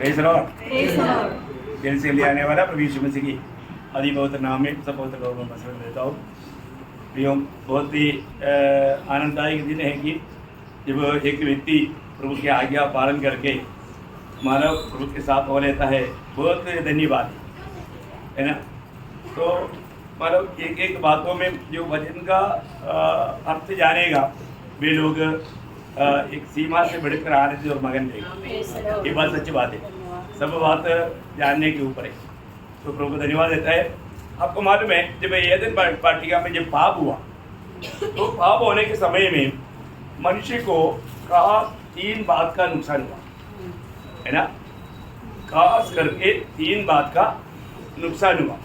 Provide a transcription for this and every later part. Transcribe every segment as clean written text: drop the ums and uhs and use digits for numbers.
Praise the Lord. दिल से ले आने वाला प्रभु यीशु मसीह की आदि पवित्र नाम में सब पवित्र लोगों को पसंद देता हूँ। प्रियो, बहुत ही आनंददायक दिन है कि जब एक व्यक्ति प्रभु की आज्ञा पालन करके मानव प्रभु के साथ हो लेता है, बहुत धन्यवाद है ना। तो मानव एक एक बातों में जो वचन का अर्थ जानेगा वे लोग एक सीमा से बढ़कर आनंद और मगन रहेगा। ये बात सच्ची बात है, सब बात जानने के ऊपर है। तो प्रभु को धन्यवाद देता है। आपको मालूम है जब एदन वाटिका में जब पाप हुआ तो पाप होने के समय में मनुष्य को खास 3 बात का नुकसान हुआ है ना। खास करके 3 बात का नुकसान हुआ।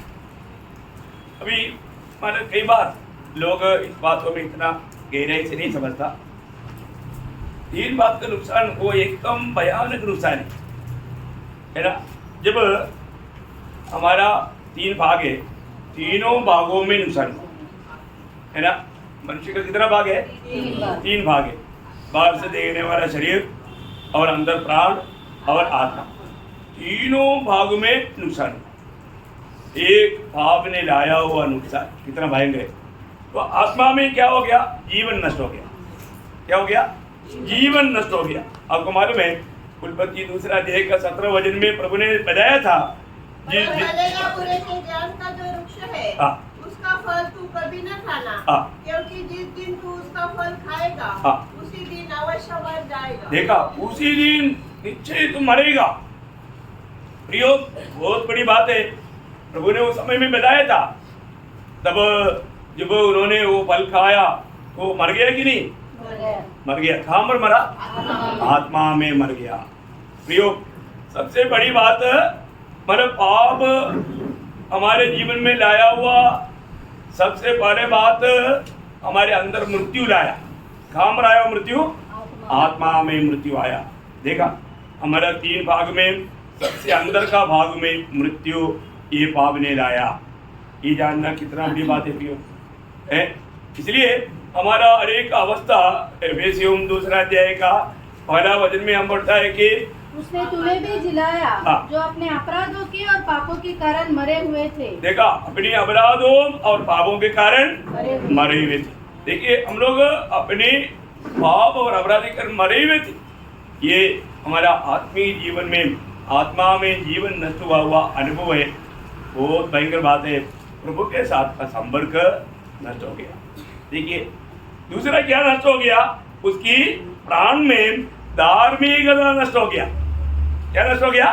अभी मानो कई बार लोग इस बातों में इतना गहराई से नहीं समझता। 3 बात का नुकसान वो एकदम भयानक नुकसान है ना। जब हमारा 3 भाग है, तीनों भागों में नुकसान हुआ है ना। मनुष्य का कितना भाग है? 3 भाग है। बाहर से देखने वाला शरीर और अंदर प्राण और आत्मा, तीनों भाग में नुकसान हुआ। एक पाप ने लाया हुआ नुकसान कितना भयंकर है। तो आत्मा में क्या हो गया? जीवन नष्ट हो गया। क्या हो गया? जीवन नष्ट हो गया। आपको मालूम है उत्पत्ति 2 अध्याय का 17 वचन में प्रभु ने बताया था भले या बुरे के ज्ञान का जो वृक्ष है उसका फल तू कभी न खाना, क्योंकि जिस दिन तू उसका फल खाएगा उसी दिन अवश्य मर जाएगा। देखा, उसी दिन निश्चय तू मरेगा। प्रियो, बहुत बड़ी बात है। प्रभु ने उस समय में बताया था। तब जब उन्होंने वो फल खाया वो मर गया कि नहीं? मर गया। कहाँ पर मरा? आत्मा में मर गया। प्रियो, सबसे बड़ी बात मतलब पाप हमारे जीवन में लाया हुआ सबसे पहले बात हमारे अंदर मृत्यु लाया। कहाँ पर आया मृत्यु? आत्मा में मृत्यु आया। देखा, हमारा 3 भाग में सबसे अंदर का भाग में मृत्यु ये पाप ने लाया। ये जानना कितना बड़ी बात है प्रियो है। इसलिए हमारा हर एक अवस्था एफेसियों 2 अध्याय का 1 वचन में हम पढ़ता है कि उसने तुम्हें भी जिलाया जो अपने अपराधों के और पापों के कारण मरे हुए थे। देखा, अपने अपराधों और पापों के कारण मरे हुए थे। देखिए, हम लोग अपने पाप और अपराध के कारण मरे हुए थे। ये हमारा आत्मीय जीवन में आत्मा में जीवन नष्ट हुआ अनुभव है। बहुत भयंकर बात है। प्रभु के साथ का संपर्क नष्ट हो गया। देखिए, दूसरा क्या नष्ट हो गया? उसकी प्राण में धार्मिकता नष्ट हो गया। क्या नष्ट हो गया?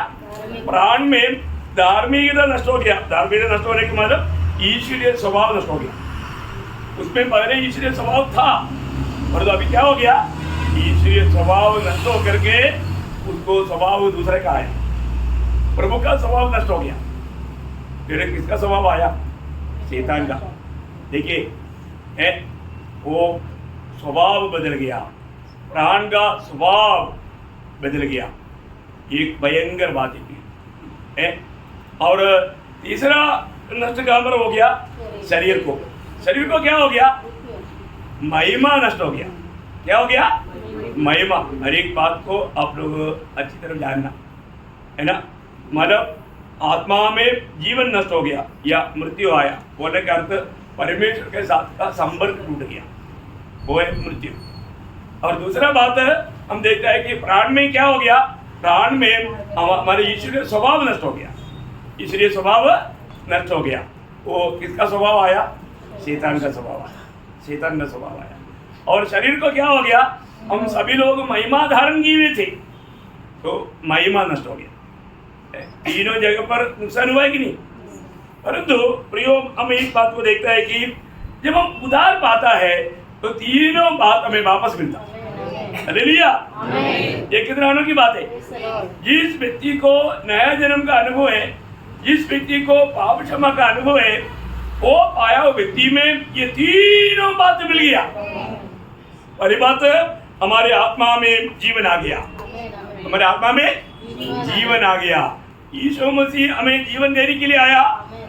प्राण में धार्मिकता नष्ट हो गया। धार्मिकता नष्ट होने के मतलब ईश्वरीय स्वभाव नष्ट हो गया। उसमें पहले ईश्वरीय स्वभाव था और तो अभी क्या हो गया? ईश्वरीय स्वभाव नष्ट हो करके उसको स्वभाव दूसरे का आया। प्रभु का स्वभाव नष्ट हो गया। फिर किसका स्वभाव आया? शैतान का। देखिए, वो स्वभाव बदल गया, प्राण का स्वभाव बदल गया। एक भयंकर बात है। और तीसरा नष्ट कहाँ पर हो गया? शरीर को। शरीर को क्या हो गया? महिमा नष्ट हो गया। क्या हो गया? महिमा। हर एक बात को आप लोग अच्छी तरह जानना है ना। मतलब आत्मा में जीवन नष्ट हो गया या मृत्यु आया, बोलने का अर्थ परमेश्वर के साथ का संपर्क टूट गया, वो है मृत्यु। और दूसरा बात है, हम देखते हैं कि प्राण में क्या हो गया? प्राण में हमारे ईश्वरीय स्वभाव नष्ट हो गया। ईश्वरीय स्वभाव नष्ट हो गया। वो किसका स्वभाव आया? शैतान का स्वभाव आया। शैतान का स्वभाव आया। और शरीर को क्या हो गया? हम सभी लोग महिमा धारण किए हुए थे, तो महिमा नष्ट हो गया। तीनों जगह पर नुकसान हुआ है कि नहीं? परंतु प्रियो, हम एक बात को देखता है कि जब हम उधार पाता है तो तीनों बात हमें वापस मिलता है। हालेलुया। ये कितना अनोखी बात है। जिस व्यक्ति को नया जन्म का अनुभव है, जिस व्यक्ति को पाप क्षमा का अनुभव है, वो आया हुआ व्यक्ति में ये तीनों बात मिल गया। पहली बात, हमारे आत्मा में जीवन आ गया। हमारे आत्मा में जीवन आ गया। यीशु मसीह हमें जीवन देने के लिए आया,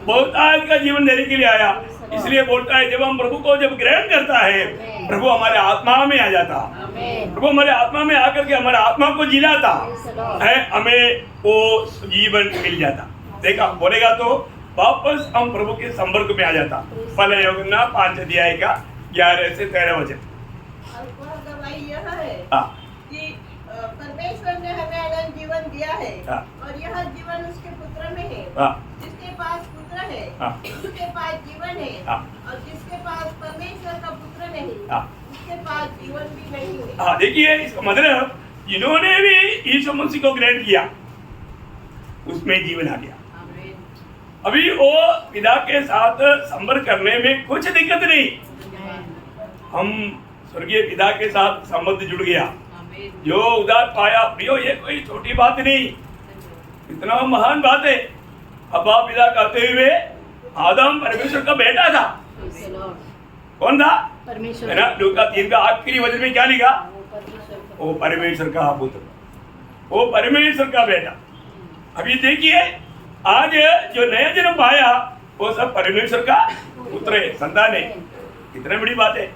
बहुतायत का जीवन देने के लिए आया। इसलिए बोलता है जब हम प्रभु को जब ग्रहण करता है प्रभु हमारे आत्मा में आ जाता, प्रभु हमारे आत्मा में आकर के हमारे आत्मा को जिलाता है, हमें वो जीवन मिल जाता। देखा बोलेगा तो वापस हम प्रभु के संपर्क में आ जाता। पहले यूहन्ना 5 अध्याय का 11 से 13 वचन। और वह गवाही यह है हाँ। कि परमेश्वर ने हमें अनंत जीवन दिया है हाँ। और यह जीवन उसके पुत्र में है। हाँ। जिसके पास पुत्र है हाँ। उसके पास जीवन है हाँ। और जिसके पास परमेश्वर का पुत्र नहीं हाँ। उसके पास जीवन भी नहीं है। हाँ, देखिए इसका मतलब जिन्होंने भी यीशु मसीह को ग्रहण किया उसमें जीवन आ गया। अभी वो पिता के साथ संपर्क करने में कुछ दिक्कत नहीं, हम स्वर्गीय पिता के साथ संबंध जुड़ गया, जो उदार पाया प्रियो, ये कोई छोटी बात नहीं, इतना महान बात है। अब्बा पिता कहते हुए आदम परमेश्वर का बेटा था। कौन था? परमेश्वर, है ना? लूका 3 का आखिरी वचन में क्या लिखा? वो परमेश्वर का पुत्र, वो परमेश्वर का बेटा। अभी देखिए आज जो नया जन्म पाया वो सब परमेश्वर का पुत्र है, संतान है। कितनी बड़ी बात है,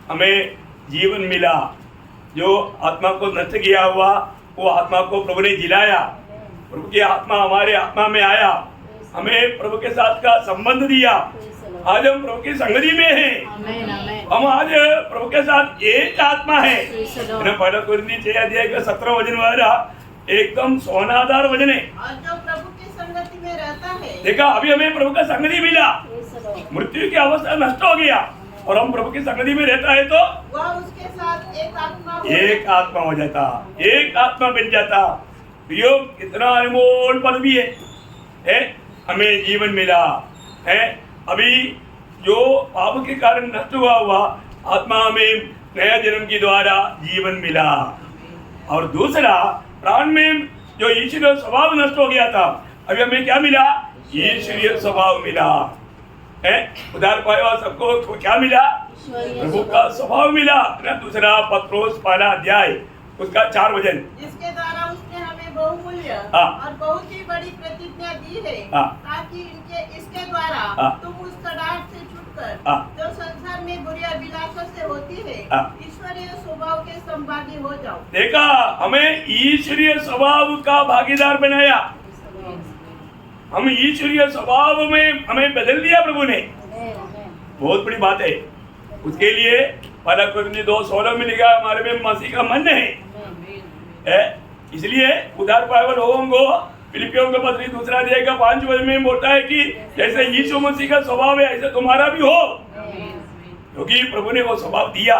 हमें जीवन मिला। जो आत्मा को नष्ट किया हुआ वो आत्मा को प्रभु ने जिलाया, प्रभु की आत्मा हमारे आत्मा में आया, हमें प्रभु के साथ का संबंध दिया। आज हम प्रभु की संगति में हैं, हम आज प्रभु के साथ एक आत्मा है। पहला कुरिन्थी 6 अध्याय का 17 वचन वाला एकदम सोनादार वचन है। और जो प्रभु की संगति में रहता है, देखा अभी हमें प्रभु का संगति मिला, मृत्यु की अवस्था नष्ट हो गया और हम प्रभु की संगति में रहता है तो वह उसके साथ एक आत्मा हो जाता, एक आत्मा बन जाता। प्रियो कितना अनमोल पद भी है, हमें जीवन मिला है। अभी जो पाप के कारण नष्ट हुआ आत्मा में नया जन्म के द्वारा जीवन मिला। और दूसरा प्राण में जो ईश्वरीय स्वभाव नष्ट हो गया था, अभी हमें क्या मिला? ईश्वरीय स्वभाव मिला है। उधार पाया हुआ सबको तो क्या मिला? प्रभु का स्वभाव मिला ना। दूसरा पत्रोस 1 अध्याय उसका 4 वचन, जिसके द्वारा उसने हमें बहुमूल्य हाँ। और बहुत ही बड़ी प्रतिज्ञा दी है, हाँ। ताकि इसके द्वारा हाँ। तुम उस तड़ाक से छूटकर हाँ। जो संसार में बुरी अभिलाषा से होती है हाँ। ईश्वरीय स्वभाव के संभागी हो जाओ। देखा हमें ईश्वरीय स्वभाव का भागीदार बनाया, हम ईश्वरीय स्वभाव में हमें बदल दिया प्रभु ने। बहुत बड़ी बात है। उसके लिए पहला कुरिन्थी 2:16 में लिखा हमारे में मसीह का मन है। इसलिए उधार पाए हुए लोगों को फिलिपियों का पत्री 2 अध्याय का 5 वचन में बोलता है कि जैसे यीशु मसीह का स्वभाव है ऐसे तुम्हारा भी हो, क्योंकि प्रभु ने वो स्वभाव दिया।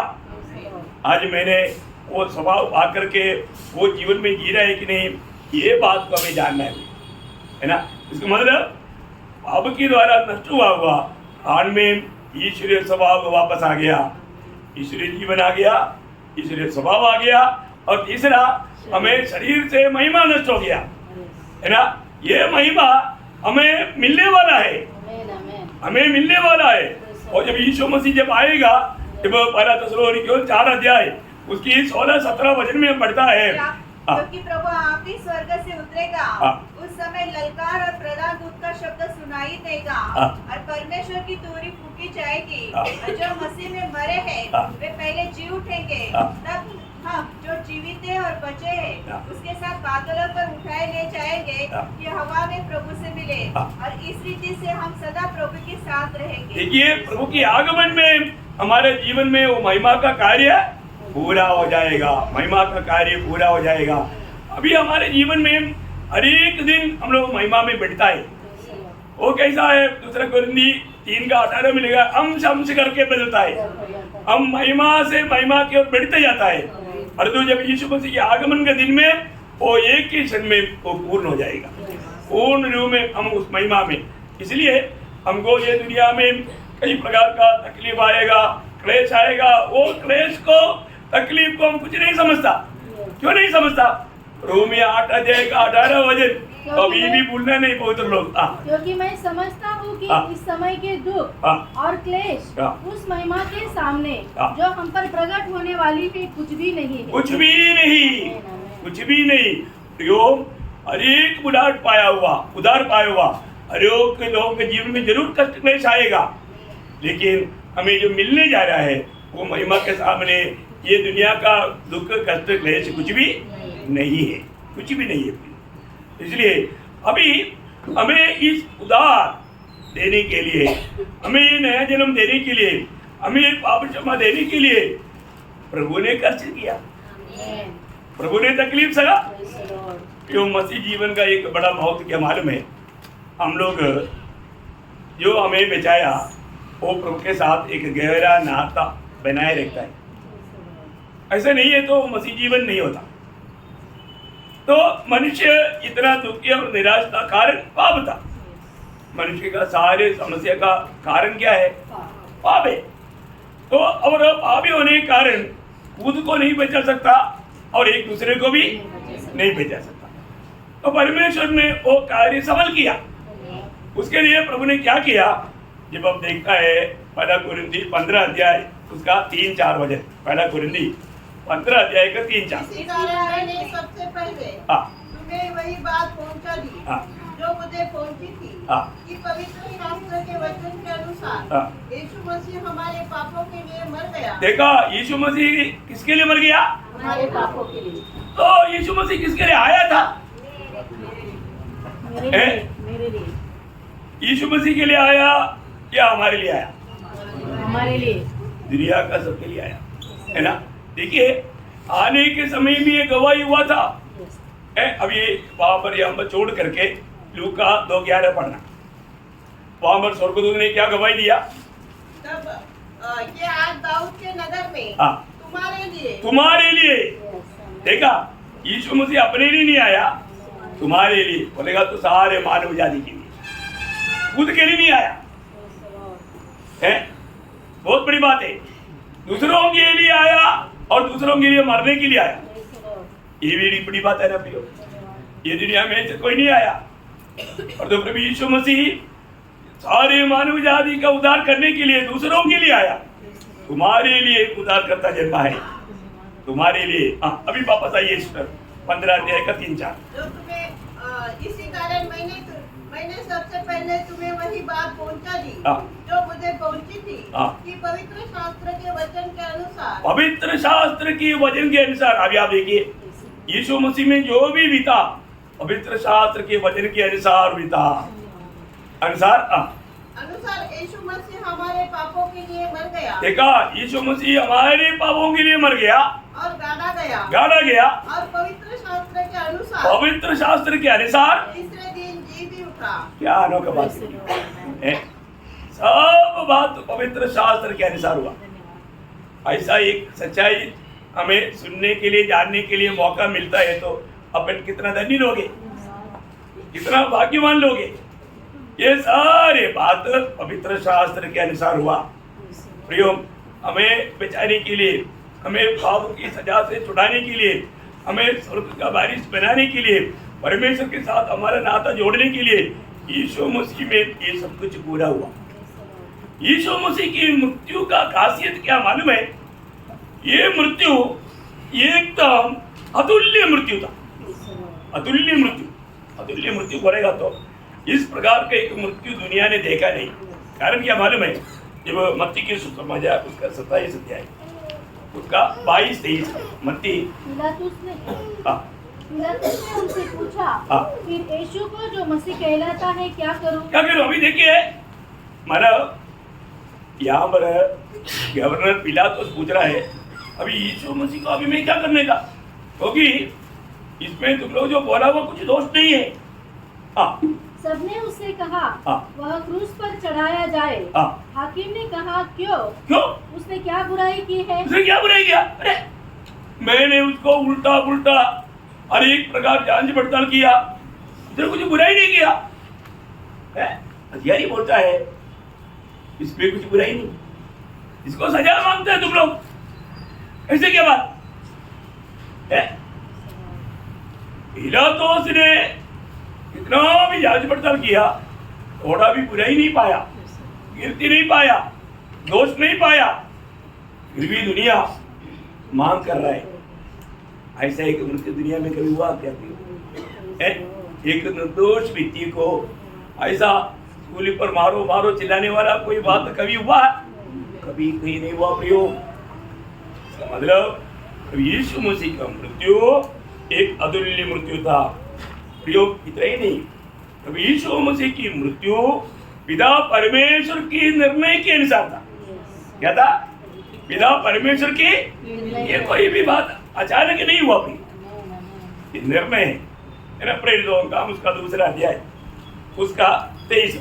आज मैंने वो स्वभाव पा करके वो जीवन में जी रहा है कि नहीं, ये बात को हमें जानना है ना। इसका मतलब पाप के द्वारा नष्ट हुआ प्राण में ईश्वरीय स्वभाव वापस आ गया, ईश्वरीय जीवन आ गया, ईश्वरीय स्वभाव आ गया। और तीसरा हमें शरीर से महिमा नष्ट हो गया है ना। ये महिमा हमें मिलने वाला है, हमें मिलने वाला है। और जब यीशु मसीह जब आएगा, जब पहला थिस्सलुनीकियों 4 अध्याय उसकी 16-17 वचन में पढ़ता है, क्योंकि प्रभु आप ही स्वर्ग से उतरेगा, उस समय ललकार और प्रधान दूत का शब्द सुनाई देगा और परमेश्वर की तुरही फूकी जाएगी और जो मसीह में मरे हैं वे पहले जी उठेंगे। तब हम जो जीवित है और बचे हैं उसके साथ बादलों पर उठाए ले जाएंगे कि हवा में प्रभु से मिले और इस रीति से हम सदा प्रभु के साथ रहेंगे। देखिए प्रभु की आगमन में हमारे जीवन में वो महिमा का कार्य पूरा हो जाएगा, महिमा का कार्य पूरा हो जाएगा। अभी हमारे जीवन में हर एक दिन हम लोग महिमा में बढ़ता है। वो कैसा है? 2 कुरिन्थी 3 का 18 में लिखा, अंश करके बदलता है, हम महिमा से महिमा की ओर बढ़ते जाता है। और तो जब यीशु मसीह के आगमन के दिन में वो एक ही क्षण में वो पूर्ण हो जाएगा, पूर्ण रूप में हम उस महिमा में। इसलिए हमको ये दुनिया में कई प्रकार का तकलीफ आएगा, क्लेश आएगा। वो क्लेश को, तकलीफ को हम कुछ नहीं समझता। क्यों नहीं समझता? रोमियो 8 अध्याय का 18 वचन कभी भी भूलना नहीं पवित्र लोग। क्योंकि मैं समझता हूँ कि इस समय के दुख और क्लेश उस महिमा के सामने जो हम पर प्रकट होने वाली है कुछ भी नहीं है, कुछ भी नहीं, कुछ भी नहीं। यो हर एक उदार पाया हुआ हर एक लोगों के जीवन में जरूर कष्ट क्लेश आएगा, लेकिन हमें जो मिलने जा रहा है वो महिमा के सामने ये दुनिया का दुख कष्ट क्लेश कुछ भी नहीं है, कुछ भी नहीं है। इसलिए अभी हमें इस उदार देने के लिए, हमें ये नया जन्म देने के लिए, हमें ये पाप क्षमा देने के लिए प्रभु ने कष्ट किया, प्रभु ने तकलीफ सहा। क्यों मसीह जीवन का एक बड़ा बहुत क्या मालूम है, हम लोग जो हमें बचाया वो प्रभु के साथ एक गहरा नाता बनाए रखता है। ऐसा नहीं है तो मसीह जीवन नहीं होता। तो मनुष्य इतना दुखी और निराश था, कारण पाप था। मनुष्य का सारे समस्या का कारण क्या है? पाप है। तो और पापी होने के कारण खुद को नहीं बचा सकता और एक दूसरे को भी नहीं बचा सकता। तो परमेश्वर ने वो कार्य सफल किया। उसके लिए प्रभु ने क्या किया? जब हम देखता है पहला कुरिन्थी 15 अध्याय उसका 3-4 वचन, पहला कुरिन्थी 15 अध्याय का 3-4। इसी कारण मैंने सबसे पहले तुम्हें वही बात पहुंचा दी जो मुझे पहुंची थी कि पवित्र शास्त्र के वचन के अनुसार यीशु मसीह हमारे पापों के लिए मर गया। देखा, यीशु मसीह किसके लिए मर गया? हमारे पापों के लिए। तो यीशु मसीह किसके लिए आया था? मेरे लिए। यीशु मसीह के लिए आया या हमारे लिए आया? हमारे लिए। दुनिया का सबके लिए आया, है ना। देखिए, आने के समय में ये गवाही हुआ था। अब ये वहां पर हम छोड़ करके लूका 2:11 पढ़ना। वहां पर स्वर्गदूत ने क्या गवाही दिया? तब ये आज दाऊद के नगर में तुम्हारे लिए देखा, यीशु मसीह अपने लिए नहीं आया, तुम्हारे लिए। बोलेगा तो सारे मानव जाति के लिए, खुद के लिए नहीं आया है। बहुत बड़ी बात है। दूसरों के लिए आया और दूसरों के लिए मरने के लिए आया। ये भी बड़ी बात है ना प्रियो। ये दुनिया में से कोई नहीं आया और तो प्रभु यीशु मसीह सारे मानव जाति का उद्धार करने के लिए दूसरों के लिए आया। तुम्हारे लिए उद्धार करता जन्मा है, तुम्हारे लिए। अभी वापस आइए 15 अध्याय का 3-4। जो तुम्हें इसी कारण मैंने सबसे पहले तुम्हें वही बात पहुंचा दी जो मुझे पहुंची थी कि पवित्र शास्त्र के वचन के अनुसार, पवित्र शास्त्र के वचन के अनुसार। अभी आप देखिए, यीशु मसीह में जो भी बीता पवित्र शास्त्र के वचन के अनुसार बीता। अनुसार यीशु मसीह हमारे पापों के लिए मर गया। देखा, यीशु मसीह हमारे पापों के लिए मर गया और गाड़ा गया और पवित्र शास्त्र के अनुसार तीसरे दिन जी भी उठा। क्या अनोखा बात है। सब बात पवित्र शास्त्र के अनुसार हुआ। ऐसा एक सच्चाई हमें सुनने के लिए, जानने के लिए मौका मिलता है तो अपन कितना धनी लोगे, कितना भाग्यवान लोगे। ये सारे बात पवित्र शास्त्र के अनुसार हुआ। प्रियो, हमें बचाने के लिए, हमें पाप की सजा से छुड़ाने के लिए, हमें स्वर्ग का वारिस बनाने के लिए, परमेश्वर के साथ हमारा नाता जोड़ने के लिए यीशु मसीह में ये सब कुछ पूरा हुआ। यीशु मसीह की मृत्यु का खासियत क्या मालूम है? ये मृत्यु एकदम अतुल्य मृत्यु था। अतुल्य मृत्यु करेगा तो इस प्रकार का एक मृत्यु दुनिया ने देखा नहीं। कारण क्या मालूम है? जब मत्ती की सुसमाचार उसका 27 अध्याय उसका 22-23 मत्ती। पिलातुस ने उनसे पूछा, फिर यीशु को जो मसीह कहलाता है क्या करूं? अभी देखिए, मतलब यहाँ पर गवर्नर पिलातुस पूछ रहा है अभी यीशु मसीह को अभी मैं क्या करने का, क्योंकि इसमें तुम लोग जो बोला वो कुछ दोष नहीं है। सबने उससे कहा वह क्रूस पर चढ़ाया जाए। हाकिम ने कहा क्यों? उसने क्या बुराई की है? उसने क्या बुराई किया? अरे मैंने उसको उल्टा पुल्टा हर एक प्रकार जांच पड़ताल किया, उसने कुछ बुराई नहीं किया। हथियारी बोलता है इसमें कुछ बुराई नहीं, इसको सजा मांगते हैं तुम लोग, ऐसे क्या बात है? पिलातुस ने इतना भी जांच पड़ताल किया, थोड़ा भी बुराई नहीं पाया, गिरती नहीं पाया, दोष नहीं पाया, फिर भी दुनिया मांग कर रहा है। ऐसा एक मृत्यु दुनिया में कभी हुआ क्या? एक निर्दोष व्यक्ति को ऐसा सूली पर मारो मारो चिल्लाने वाला कोई बात कभी हुआ? कभी कहीं नहीं हुआ प्रियो। इसका मतलब यीशु मसीह का मृत्यु एक अतुल्य मृत्यु था प्रियो। इतना ही नहीं, प्रभु यीशु मसीह की मृत्यु पिता परमेश्वर की निर्णय के अनुसार था। क्या था? पिता परमेश्वर की, ये कोई भी बात अचानक नहीं हुआ प्रिय, निर्णय है ना। प्रेरितों का उसका दूसरा अध्याय उसका 23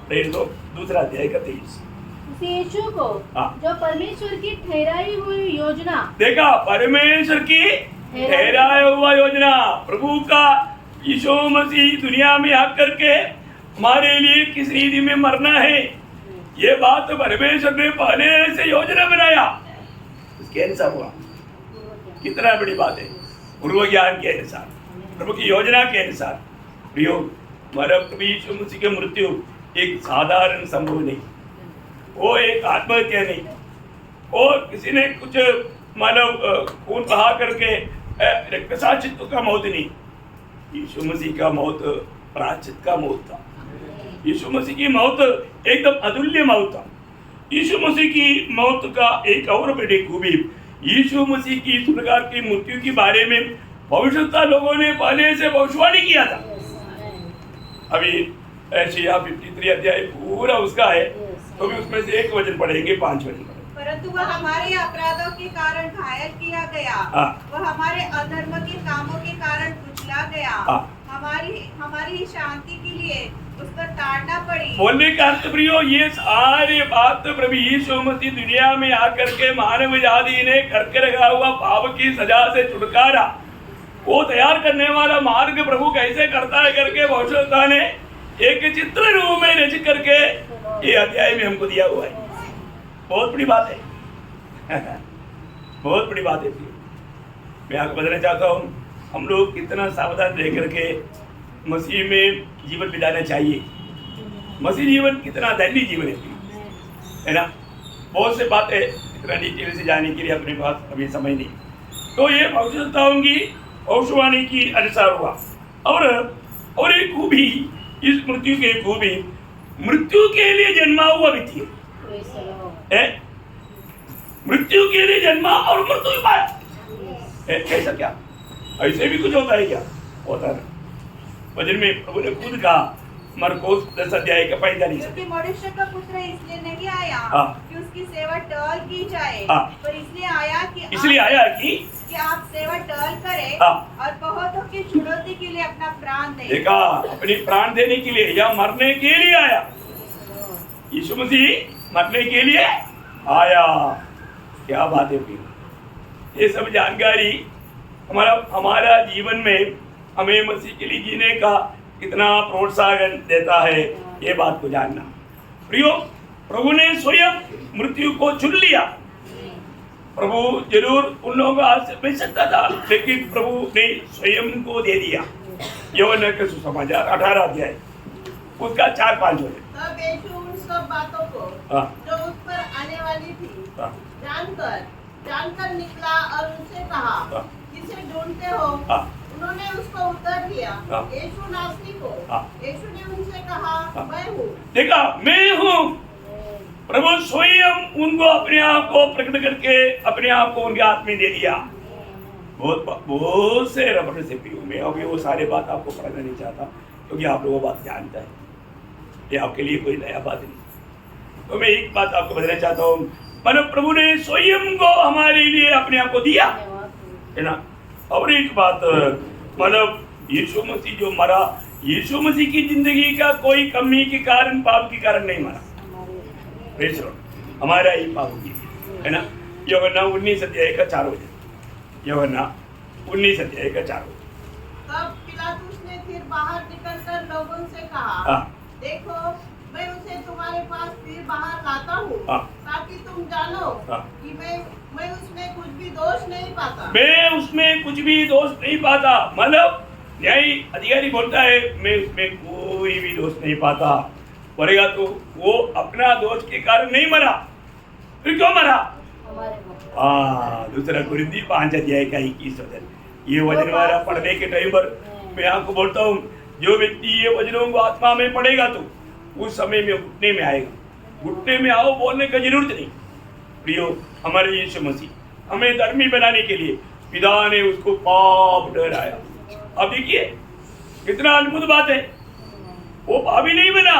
प्रेरितों दूसरा अध्याय का 23। यीशु को हाँ। जो परमेश्वर की ठहराई हुई योजना, देखा, परमेश्वर की ठहराया हुआ योजना, प्रभु का यीशु मसीह दुनिया में आकर के हमारे लिए किस रीति में मरना है, ये बात परमेश्वर ने पहले से योजना बनाया, उसके अनुसार हुआ। कितना बड़ी बात है, पूर्व ज्ञान के अनुसार, प्रभु की योजना के अनुसार। प्रियो, हमारा प्रभु यीशु मसीह की मृत्यु एक साधारण संभव नहीं, वो एक आत्महत्या नहीं, और किसी ने कुछ मानव खून बहा करके रक्तसाक्षित्व का मौत नहीं। यीशु मसीह का मौत प्रायश्चित का मौत था। यीशु मसीह की मौत एकदम अतुल्य मौत था। यीशु मसीह की मौत का एक और बड़ी खूबी, यीशु मसीह की इस प्रकार की मृत्यु के बारे में भविष्यवक्ता लोगों ने पहले से भविष्यवाणी किया था। अभी यशायाह 53 अध्याय पूरा उसका है, तो भी उसमें से एक वचन पढ़ेंगे, 5 वचन पढ़ेंगे। परंतु वह हमारे अपराधों के कारण घायल किया गया, वह हमारे अधर्म के कामों के कारण कुचला गया, हमारी शांति के लिए उस पर ताड़ना पड़ी। बोलने का अर्थ प्रियो, ये सारे बात प्रभु यीशु मसीह दुनिया में आकर के मानव जाति ने करके रखा हुआ पाप की सजा से छुटकारा, वो तैयार करने वाला मार्ग प्रभु कैसे करता है करके भविष्यवक्ता ने एक चित्र रूप में रच करके ये अध्याय में हमको दिया हुआ है। बहुत बड़ी बात है बहुत बड़ी बात है। मैं आपको बताना चाहता हूँ, हम लोग कितना सावधान रह करके मसीह में जीवन बिताना चाहिए। मसीह जीवन कितना दैनिक जीवन है ना। बहुत से बातें इतना डिटेल से जाने के लिए अपने पास अभी समय नहीं, तो ये भविष्यवक्ताओं की भविष्यवाणी की अनुसार हुआ। और एक खूबी, इस मृत्यु की एक खूबी, मृत्यु के लिए जन्मा हुआ व्यक्ति है, मृत्यु के लिए जन्मा और मृत्यु पाया। ऐसा क्या? ऐसे भी कुछ होता है क्या? होता है। वचन में प्रभु ने खुद कहा, मरकोस 10 अध्याय का 45, क्योंकि मनुष्य का पुत्र इसलिए नहीं आया कि उसकी सेवा टहल की जाए, पर इसलिए आया कि आप सेवा टहल करें और बहुतों की चुनौती के लिए अपना प्राण दें। देखा, अपनी प्राण देने के लिए या मरने के लिए आया। यीशु मसीह मरने के लिए आया। क्या बात है प्रिय, ये सब जानकारी हमारा जीवन में हमें मसीह के लिए जीने का कितना प्रोत्साहन देता है, ये बात को जानना। प्रियो, प्रभु ने स्वयं मृत्यु को चुन लिया। प्रभु जरूर उन लोगों का हाथ से बच सकता था, लेकिन प्रभु ने स्वयं को दे दिया। यूहन्ना के सुसमाचार 18 अध्याय उसका 4-5 वचन। तब यीशु उन सब बातों को जो उस पर आने वाली थी जानकर निकला और उनसे कहा, किसे ढूंढते हो? उन्होंने उसको उत्तर दिया, यीशु नासरी को। यीशु ने उनसे कहा, मैं हूँ। देखा, मैं हूँ। प्रभु स्वयं उनको अपने आप को प्रकट करके अपने आप को उनके हाथ में दे दिया। बहुत से रबड़ से पी मैं अभी वो सारे बात आपको पढ़ना नहीं चाहता, क्योंकि आप लोगों बात जानता है, ये आपके लिए कोई नया बात नहीं। तो मैं एक बात आपको बताना चाहता हूँ, मतलब प्रभु ने स्वयं को हमारे लिए अपने आप को दिया है ना। और एक बात, मतलब यीशु मसीह जो मरा, यीशु मसीह की जिंदगी का कोई कमी के कारण, पाप के कारण नहीं मरा, हमारा ही पाप की है ना। यूहन्ना 19 अध्याय का 4 वचन। यूहन्ना 19 अध्याय का 4 वचन। तब पिलातुस ने फिर बाहर निकलकर लोगों से कहा, देखो, मैं उसे तुम्हारे पास फिर बाहर लाता हूँ, ताकि तुम जानो कि मैं उसमें कुछ भी दोष नहीं पाता। मैं उसमें कुछ भी दोष नहीं पाता। मतलब न्यायी अधिकारी बोलता है, मैं उसमें कोई भी दोष नहीं पाता। मरेगा तो वो अपना दोष के कारण नहीं मरा, फिर क्यों मरा? दूसरा कुरिन्थी 5 अध्याय का 21 वचन। ये वचन वाला पढ़ने के टाइम पर मैं आपको बोलता हूँ, जो व्यक्ति ये वचनों को आत्मा में पढ़ेगा तो उस समय में घुटने में आएगा। घुटने में आओ बोलने का जरूरत नहीं। प्रियो, हमारे यीशु मसीह हमें धर्मी बनाने के लिए पिता ने उसको पाप ठहराया। अब देखिए कितना अद्भुत बात है, वो पापी नहीं बना,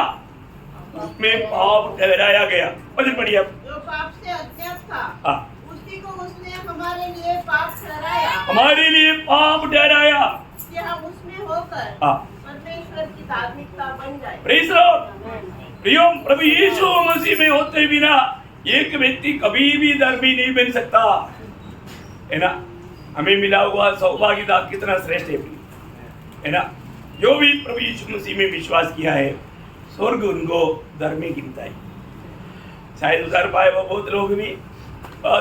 उसमें पाप ठहराया गया। वचन पढ़िए अब। जो पाप से अज्ञात था हाँ, उसी को उसने हमारे लिए पाप ठहराया, हमारे लिए पाप ठहराया कि हम उसमें होकर हाँ। परमेश्वर की धार्मिकता बन जाए। Praise Lord. प्रियो, प्रभु यीशु मसीह में होते बिना एक व्यक्ति कभी भी धर्मी नहीं बन सकता, है ना। हमें मिला हुआ सौभाग्यता कितना श्रेष्ठ है ना। जो भी प्रभु यीशु मसीह में विश्वास किया है, स्वर्ग उनको धर्मी गिनता है। शायद उधर पाए वो बहुत लोग भी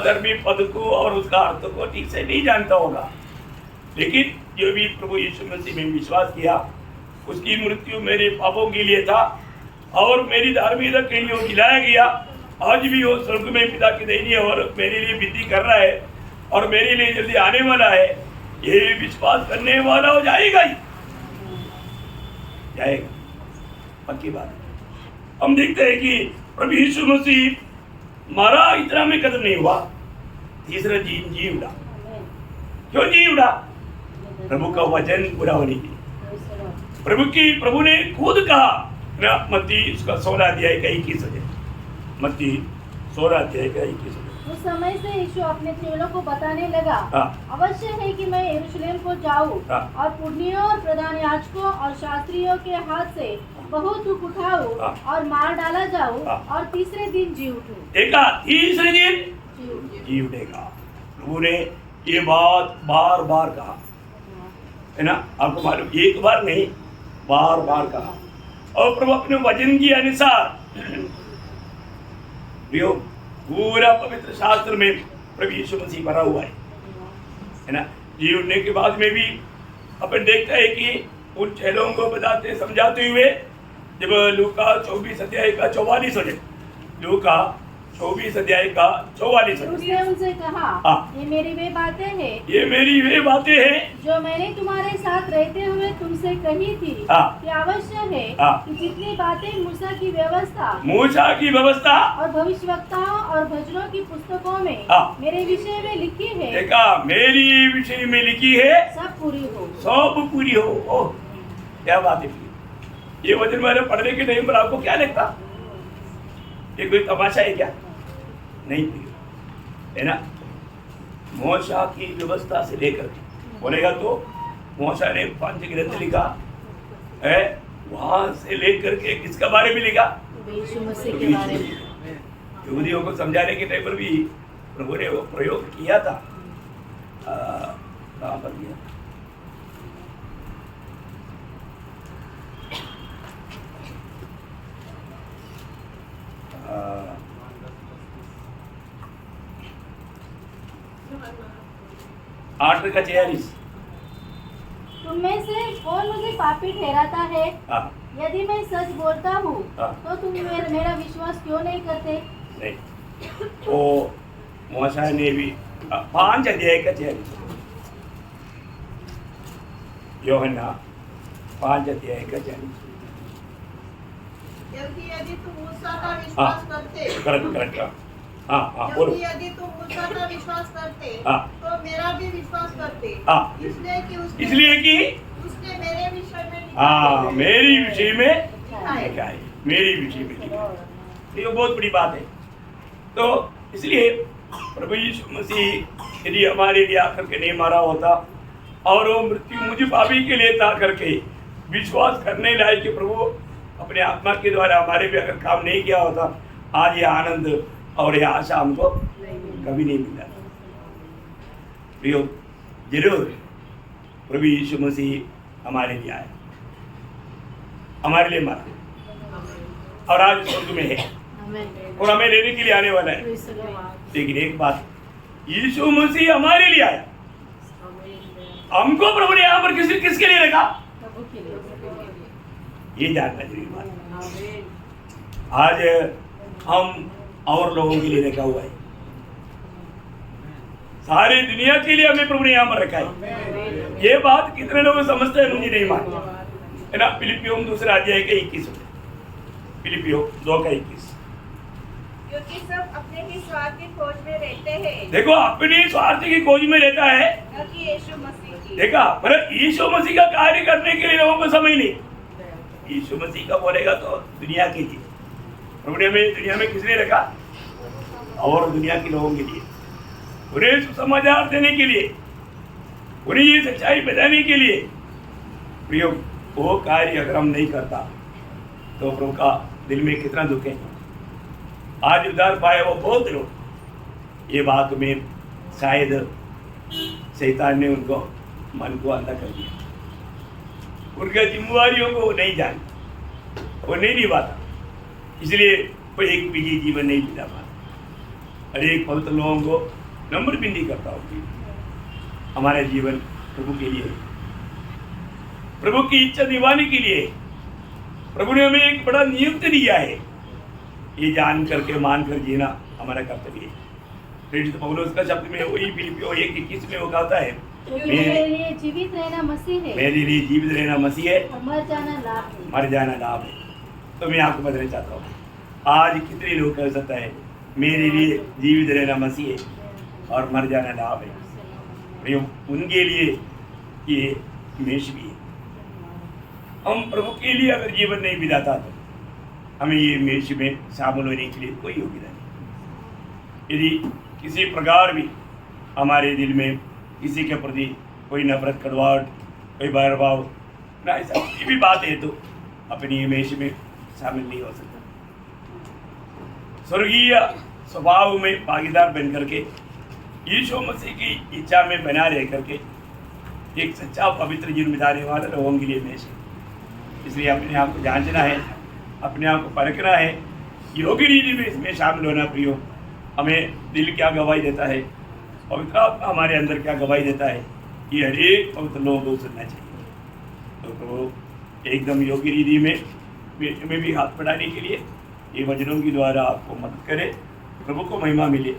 धर्मी पद को और उसका अर्थ को ठीक से नहीं जानता होगा, लेकिन जो भी प्रभु यीशु मसीह में विश्वास किया, उसकी मृत्यु मेरे पापों के लिए था और मेरी धार्मिकता के लिए वो खिलाया गया। आज भी वो स्वर्ग में पिता की देनी है और मेरे लिए विधि कर रहा है और मेरे लिए जल्दी आने वाला है। ये विश्वास करने वाला हो जाएगा ही जाएगा, पक्की बात है। हम देखते हैं कि प्रभु यीशु मसीह मारा इतना में कदम नहीं हुआ, तीसरा दिन जी उड़ा। क्यों जी उड़ा? प्रभु का वचन पूरा होने के लिए। प्रभु ने खुद कहा ना, मत्ती उसका 16 अध्याय का 21 वचन, मत्ती 16 अध्याय का 21 वचन। उस समय से यीशु अपने चेलों को बताने लगा, हाँ। अवश्य है कि मैं यरूशलेम को जाऊं हाँ। और पुरनियों और प्रधान याजकों और शास्त्रियों के हाथ से बहुत दुख उठाऊं हाँ। और मार डाला जाऊं हाँ। और तीसरे दिन जी उठूं। देखा, तीसरे दिन जी उठेगा। प्रभु ने ये बात बार बार कहा, है ना। आपको मालूम, एक बार नहीं, बार बार कहा। और प्रभु अपने वचन के अनुसार पूरा पवित्र शास्त्र में प्रभु यीशु मसीह भरा हुआ है ना। जी उठने के बाद में भी अपन देखते हैं कि उन चेलों को बताते समझाते हुए, जब लूका 24 अध्याय का 44 वचन, लूका 24 अध्याय का 44 वचन, उसने उनसे कहा, हाँ। ये मेरी वे बातें हैं ये मेरी वे बातें हैं जो मैंने तुम्हारे साथ रहते हुए तुमसे कही थी, हाँ। कि आवश्य है हाँ। कि जितनी बातें मूसा की व्यवस्था मूसा की व्यवस्था और भविष्यवक्ताओं और भजनों की पुस्तकों में हाँ। मेरे विषय में लिखी है, देखा, मेरी विषय में लिखी है सब पूरी हो। सब पूरी हो। ओह, क्या बात है। ये वचन मैंने पढ़ने के टाइम पर आपको क्या लगता? ये कोई तमाशा है क्या? नहीं, है ना। मूसा की व्यवस्था से लेकर बोलेगा तो मूसा ने 5 ग्रंथ लिखा है, वहां से लेकर के किसका बारे में लिखा? यीशु मसीह के बारे में। यहूदियों को समझाने के टाइम पर भी प्रभु ने वो प्रयोग किया था। कहाँ पर किया? आठ का 46। तुम में से कौन मुझे पापी ठहराता है? हाँ। यदि मैं सच बोलता हूँ हाँ। तो तुम मेरा विश्वास क्यों नहीं करते? नहीं, वो मूसा ने भी 5 अध्याय का 46, यूहन्ना 5 अध्याय का 46। क्योंकि यदि तुम मूसा का विश्वास करते, करेक्ट। हाँ हाँ, बोलो। क्योंकि यदि तुम मूसा का विश्वास करते हाँ। तो मेरा भी विश्वास करते, हाँ। इसलिए कि उसने इसलिए मेरे विषय में लिखा हाँ, है। मेरी विषय में लिखा है। लिखा है, मेरी विषय में लिखा है। तो ये बहुत बड़ी बात है। तो इसलिए प्रभु यीशु मसीह यदि हमारे लिए आकर के नहीं मारा होता और वो मृत्यु मुझे पापी के लिए था करके विश्वास करने लायक कि प्रभु अपने आत्मा के द्वारा हमारे भी अगर काम नहीं किया होता, आज ये आनंद और ये आशा हमको कभी नहीं मिला। प्रियो, जरूर प्रभु यीशु मसीह हमारे लिए आया, हमारे लिए मरा और आज स्वर्ग में है और हमें लेने के लिए आने वाला है। लेकिन एक बात, यीशु मसीह हमारे लिए आया, हमको प्रभु ने यहाँ पर किसके लिए रखा, ये जानना जरूरी बात। आज हम और लोगों के लिए रखा हुआ है, सारी दुनिया के लिए हमें प्रभु ने यहाँ पर रखा है। ये बात कितने लोग समझते हैं, मुझे नहीं मानते, है ना। फिलिपियों 2 अध्याय का 21, फिलिपियो 2:21। क्योंकि सब अपने ही स्वार्थ की खोज में रहते हैं, देखो अपनी स्वार्थ की खोज में रहता है, न कि यीशु मसीह की। देखा, पर यीशु मसीह का कार्य करने के लिए लोगों को समय नहीं। यीशु मसीह का बोलेगा तो दुनिया के लिए, प्रभु ने हमें दुनिया में किसने रखा? और दुनिया के लोगों के लिए, उन्हें सुसमाचार देने के लिए, उन्हें ये सच्चाई बताने के लिए। प्रियो, वो कार्य अगर हम नहीं करता तो प्रभु का दिल में कितना दुख है। आज उद्धार पाए वो बहुत लोग, ये बात में शायद शैतान ने उनको मन को अंधा कर दिया, उनके जिम्मेवारियों को वो नहीं जान, वो नहीं निभाता, इसलिए वो एक भी जीवन नहीं बिता पाता। हर एक पवित्र लोगों को नम्र बिंदी करता हूँ, हमारा जीवन प्रभु के लिए, प्रभु की इच्छा निभाने के लिए प्रभु ने हमें एक बड़ा नियुक्त दिया है। ये जान करके मान कर जीना हमारा कर्तव्य है। प्रेरित पौलुस का शब्द में वही फिलिपियो 1:21 में वो कहता है, मेरे लिए जीवित रहना मसीह है, मेरे लिए जीवित रहना मसीह है, और मर जाना लाभ है। मर जाना लाभ है। तो मैं आपको बताना चाहता हूँ, आज कितने लोग कह सकता है मेरे लिए जीवित रहना मसीह है और मर जाना लाभ है। प्रियो, उनके लिए ये मेष भी है। हम प्रभु के लिए अगर जीवन नहीं बिताता तो हमें ये मेष में शामिल होने के लिए कोई योग्यता नहीं। यदि किसी प्रकार भी हमारे दिल में किसी के प्रति कोई नफरत, कड़वाहट, कोई बैरभाव, ना ऐसा कोई भी बात है तो अपनी मेष में शामिल नहीं हो सकता। स्वर्गीय स्वभाव में भागीदार बन करके यीशु मसीह की इच्छा में बना रह करके एक सच्चा पवित्र जीवन बिताने वाले लोगों के लिए मेष है। इसलिए अपने आप को जांचना है, अपने आप को परखना है, योग्य रीति में इसमें शामिल होना। प्रियो, हमें दिल क्या गवाही देता है, पवित्र आत्मा हमारे अंदर क्या गवाही देता है, ये हर एक पवित्र लोगों को सुनना चाहिए। तो एकदम योग्य रीति में भी हाथ बढ़ाने के लिए ये वचनों के द्वारा आपको मदद करे। प्रभु को महिमा मिले।